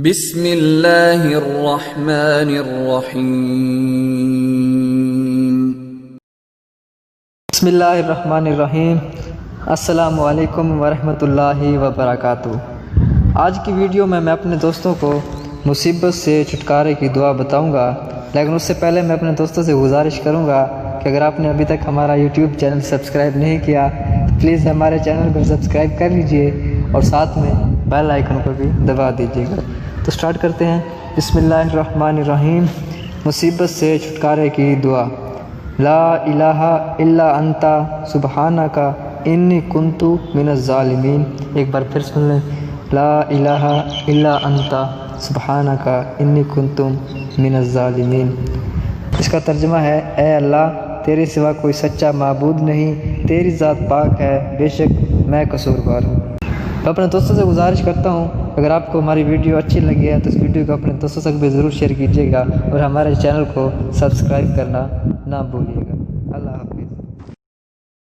بسم اللہ الرحمن الرحیم۔ بسم اللہ الرحمن الرحیم۔ السلام علیکم ورحمۃ اللہ وبرکاتہ۔ آج کی ویڈیو میں اپنے دوستوں کو مصیبت سے چھٹکارے کی دعا بتاؤں گا، لیکن اس سے پہلے میں اپنے دوستوں سے گزارش کروں گا کہ اگر آپ نے ابھی تک ہمارا یوٹیوب چینل سبسکرائب نہیں کیا تو پلیز ہمارے چینل کو سبسکرائب کر لیجئے اور ساتھ میں بیل آئیکن کو بھی دبا دیجیے گا۔ تو سٹارٹ کرتے ہیں۔ بسم اللہ الرحمن الرحیم۔ مصیبت سے چھٹکارے کی دعا۔ لا الہ الا انت سبحانک انی کنت من الظالمین۔ ایک بار پھر سن لیں۔ لا الہ الا انت سبحانک انی کنت من الظالمین۔ اس کا ترجمہ ہے، اے اللہ تیرے سوا کوئی سچا معبود نہیں، تیری ذات پاک ہے، بے شک میں قصوروار ہوں۔ میں اپنے دوستوں سے گزارش کرتا ہوں اگر آپ کو ہماری ویڈیو اچھی لگی ہے تو اس ویڈیو کو اپنے دوستوں سے بھی ضرور شیئر کیجیے گا اور ہمارے چینل کو سبسکرائب کرنا نہ بھولیے گا۔ اللہ حافظ۔